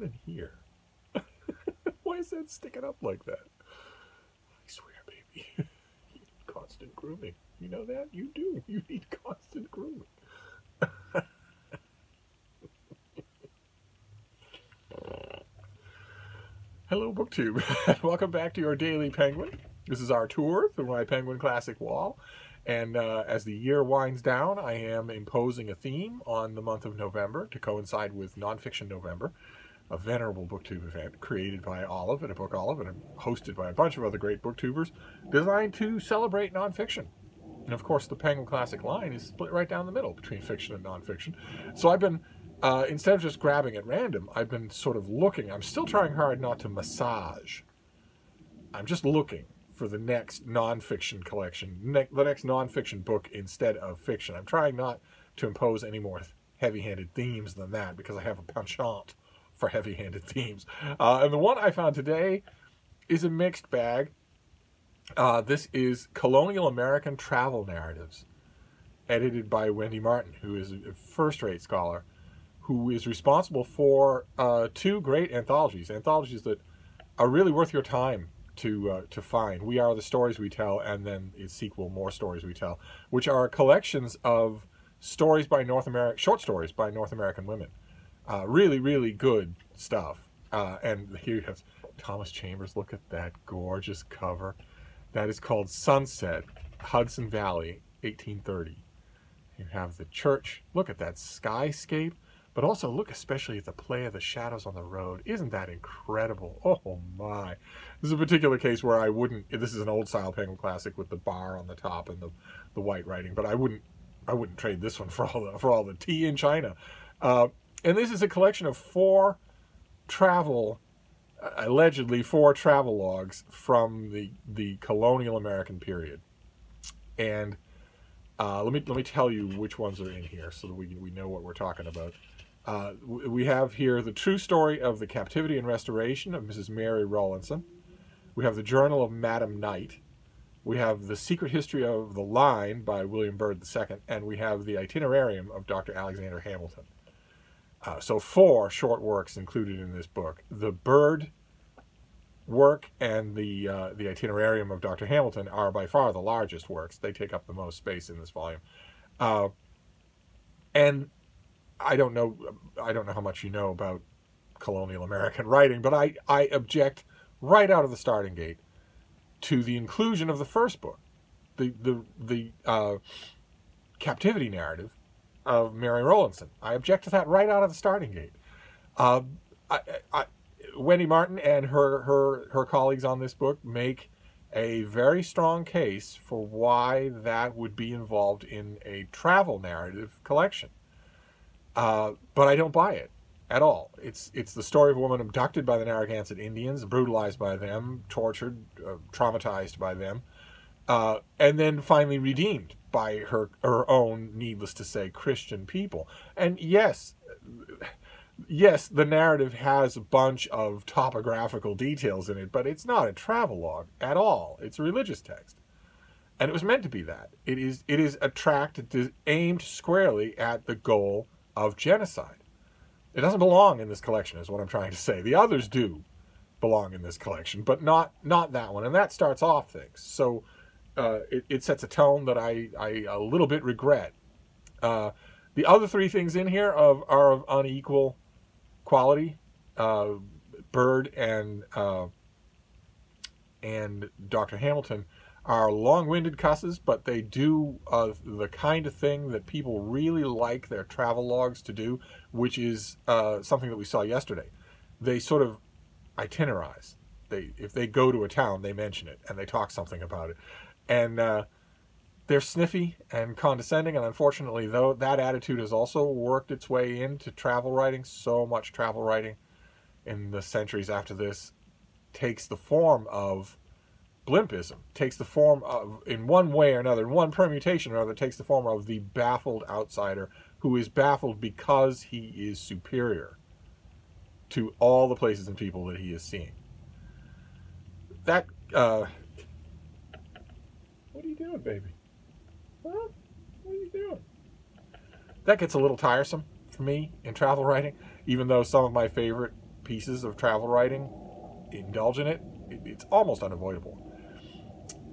happening here? Why is that sticking up like that? I swear, baby. You need constant grooming. You know that? You do. You need constant grooming. Hello, BookTube. Welcome back to your Daily Penguin. This is our tour through my Penguin Classic wall. And as the year winds down, I am imposing a theme on the month of November to coincide with Nonfiction November, a venerable BookTube event created by Olive at a Book Olive and hosted by a bunch of other great BookTubers, designed to celebrate nonfiction. And of course, the Penguin Classic line is split right down the middle between fiction and nonfiction. So I've been, instead of just grabbing at random, I've been sort of looking. I'm still trying hard not to massage. I'm just looking for the next nonfiction collection, the next nonfiction book instead of fiction. I'm trying not to impose any more heavy-handed themes than that because I have a penchant for heavy-handed themes. And the one I found today is a mixed bag. This is Colonial American Travel Narratives, edited by Wendy Martin, who is a first-rate scholar, who is responsible for two great anthologies that are really worth your time to find. We Are the Stories We Tell, and then its sequel, More Stories We Tell, which are collections of stories by short stories by North American women. Really, really good stuff. And here you have Thomas Chambers. Look at that gorgeous cover. That is called Sunset, Hudson Valley, 1830. You have the church. Look at that skyscape. But also look especially at the play of the shadows on the road. Isn't that incredible? Oh my. This is a particular case where I wouldn't, this is an old style Penguin Classic with the bar on the top and the white writing, but I wouldn't trade this one for all the tea in China. And this is a collection of allegedly four travel logs from the colonial American period. And let me tell you which ones are in here so that we know what we're talking about. We have here the true story of the captivity and restoration of Mrs. Mary Rowlandson. We have the Journal of Madam Knight. We have the Secret History of the Line by William Byrd II, and we have the Itinerarium of Dr. Alexander Hamilton. So four short works included in this book. The Byrd work and the Itinerarium of Dr. Hamilton are by far the largest works. They take up the most space in this volume. And I don't know how much you know about colonial American writing, but I object right out of the starting gate to the inclusion of the first book, the Captivity narrative of Mary Rowlandson. I object to that right out of the starting gate. Wendy Martin and her colleagues on this book make a very strong case for why that would be involved in a travel narrative collection. But I don't buy it at all. It's the story of a woman abducted by the Narragansett Indians, brutalized by them, tortured, traumatized by them, and then finally redeemed by her own, needless to say, Christian people. And yes, the narrative has a bunch of topographical details in it, but it's not a travelogue at all. It's a religious text. And it was meant to be that. It is a tract aimed squarely at the goal of genocide. It doesn't belong in this collection, is what I'm trying to say. The others do belong in this collection, but not that one. And that starts off things. So it sets a tone that I a little bit regret. The other three things in here are of unequal quality. Byrd and Dr. Hamilton are long-winded cusses, but they do the kind of thing that people really like their travel logs to do, which is something that we saw yesterday. They sort of itinerize. If they go to a town, they mention it, and they talk something about it. And they're sniffy and condescending, and unfortunately, though, that attitude has also worked its way into travel writing. So much travel writing in the centuries after this takes the form of blimpism, takes the form of, in one way or another, in one permutation or another, takes the form of the baffled outsider who is baffled because he is superior to all the places and people that he is seeing. That, what are you doing, baby? Huh? What are you doing? That gets a little tiresome for me in travel writing, even though some of my favorite pieces of travel writing indulge in it, it's almost unavoidable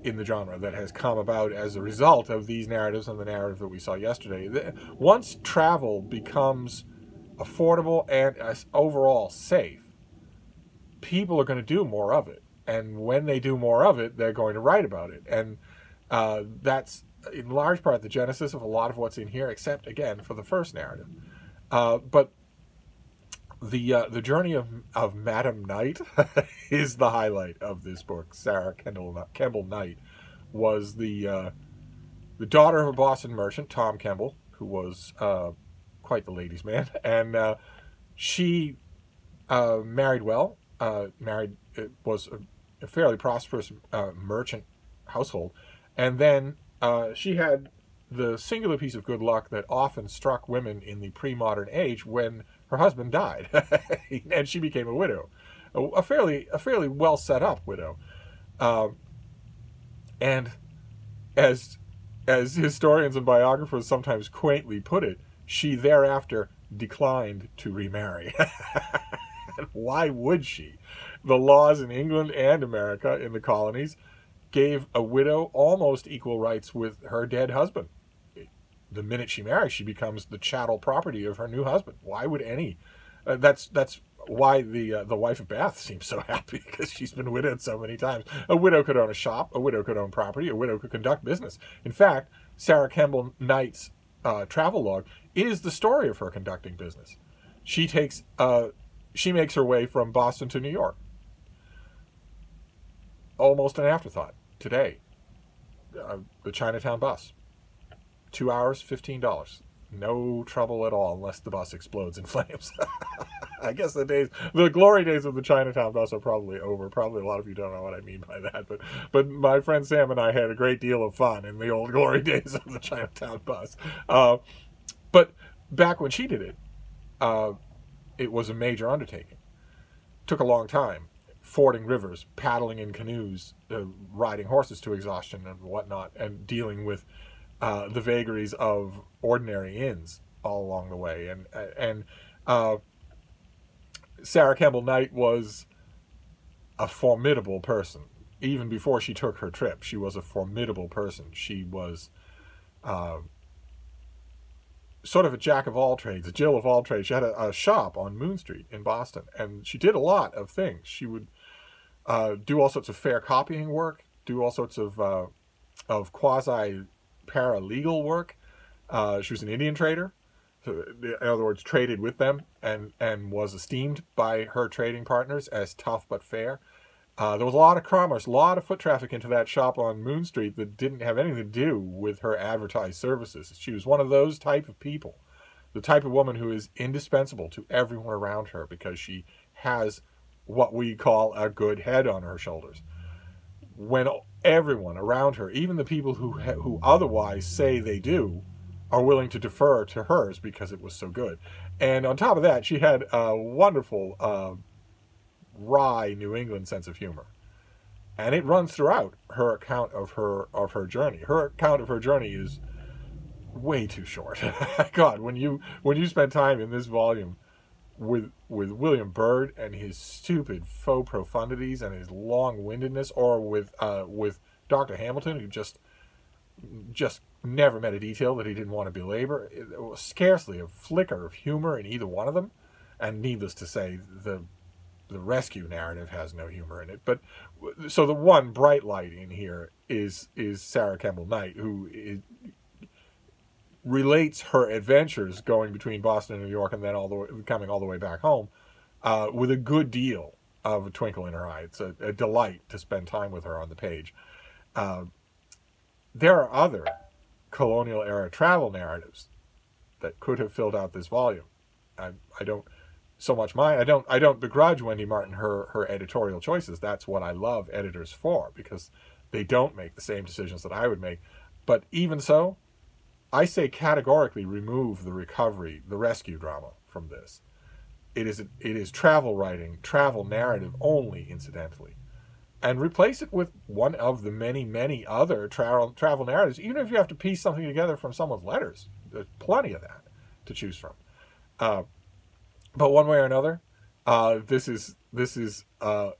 in the genre that has come about as a result of these narratives and the narrative that we saw yesterday. Once travel becomes affordable and overall safe, people are going to do more of it. And when they do more of it, they're going to write about it. And that's in large part the genesis of a lot of what's in here, except, again, for the first narrative. But the journey of Madam Knight is the highlight of this book. Sarah Campbell Knight was the daughter of a Boston merchant, Tom Campbell, who was quite the ladies' man, and she married well. It was a fairly prosperous merchant household, and then she had the singular piece of good luck that often struck women in the pre-modern age when her husband died, and she became a widow, a fairly well set up widow, and as historians and biographers sometimes quaintly put it, she thereafter declined to remarry. And why would she? The laws in England and America in the colonies gave a widow almost equal rights with her dead husband. The minute she marries, she becomes the chattel property of her new husband. Why would any? That's why the wife of Bath seems so happy, because she's been widowed so many times. A widow could own a shop. A widow could own property. A widow could conduct business. In fact, Sarah Campbell Knight's travelogue is the story of her conducting business. She makes her way from Boston to New York. Almost an afterthought today. The Chinatown bus. 2 hours, $15. No trouble at all, unless the bus explodes in flames. I guess the glory days of the Chinatown bus are probably over. Probably a lot of you don't know what I mean by that, but my friend Sam and I had a great deal of fun in the old glory days of the Chinatown bus. But back when she did it, it was a major undertaking. Took a long time. Fording rivers, paddling in canoes, riding horses to exhaustion and whatnot, and dealing with the vagaries of ordinary inns all along the way. And Sarah Campbell Knight was a formidable person. Even before she took her trip, she was a formidable person. She was sort of a jack of all trades, a Jill of all trades. She had a shop on Moon Street in Boston, and she did a lot of things. She would do all sorts of fair copying work, do all sorts of quasi-paralegal work. She was an Indian trader, so in other words, traded with them, and was esteemed by her trading partners as tough but fair. There was a lot of commerce, a lot of foot traffic into that shop on Moon Street that didn't have anything to do with her advertised services. She was one of those type of people, the type of woman who is indispensable to everyone around her because she has what we call a good head on her shoulders. When everyone around her, even the people who otherwise say they do, are willing to defer to hers because it was so good. And on top of that, she had a wonderful wry New England sense of humor, and it runs throughout her account of her journey. Her account of her journey is way too short. God, when you spend time in this volume with William Byrd and his stupid faux profundities and his long-windedness, or with Dr. Hamilton, who just never met a detail that he didn't want to belabor, it was scarcely a flicker of humor in either one of them. And needless to say, the rescue narrative has no humor in it. But so the one bright light in here is Sarah Campbell Knight, who relates her adventures going between Boston and New York, and then coming all the way back home, with a good deal of a twinkle in her eye. It's a delight to spend time with her on the page. There are other colonial era travel narratives that could have filled out this volume. I don't begrudge Wendy Martin her editorial choices. That's what I love editors for, because they don't make the same decisions that I would make. But even so, I say categorically remove the rescue drama from this. It is travel writing, travel narrative only, incidentally. And replace it with one of the many, many other travel narratives, even if you have to piece something together from someone's letters. There's plenty of that to choose from. But one way or another, This is a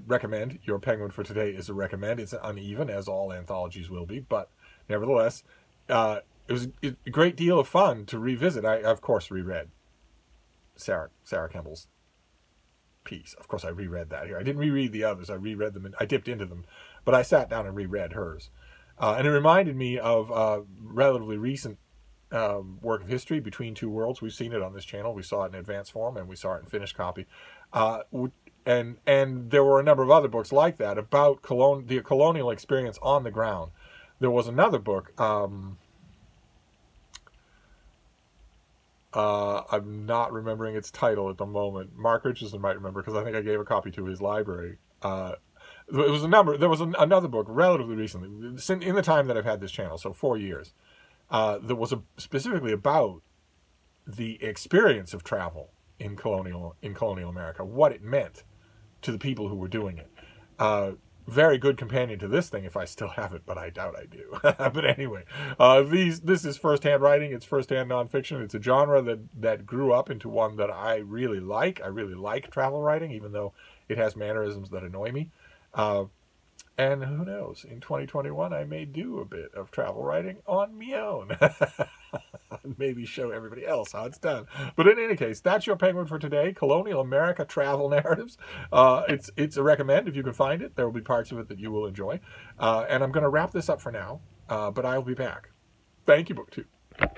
recommend. Your Penguin for today is a recommend. It's uneven, as all anthologies will be, but nevertheless, it was a great deal of fun to revisit. I, of course, reread Sarah Campbell's piece. Of course, I reread that here. I didn't reread the others. I reread them, and I dipped into them, but I sat down and reread hers. And it reminded me of relatively recent work of history, Between Two Worlds. We've seen it on this channel. We saw it in advanced form, and we saw it in finished copy. And there were a number of other books like that about the colonial experience on the ground. There was another book. I'm not remembering its title at the moment. Mark Richardson might remember, because I think I gave a copy to his library. There was another book relatively recently, in the time that I've had this channel, so 4 years, that was specifically about the experience of travel in colonial America, what it meant to the people who were doing it. Very good companion to this thing, if I still have it, but I doubt I do. But anyway, this is first-hand writing. It's first-hand nonfiction. It's a genre that grew up into one that I really like. I really like travel writing, even though it has mannerisms that annoy me. And who knows, in 2021, I may do a bit of travel writing on me own. Maybe show everybody else how it's done. But in any case, that's your Penguin for today. Colonial America Travel Narratives. It's a recommend if you can find it. There will be parts of it that you will enjoy. And I'm going to wrap this up for now, but I'll be back. Thank you, BookTube.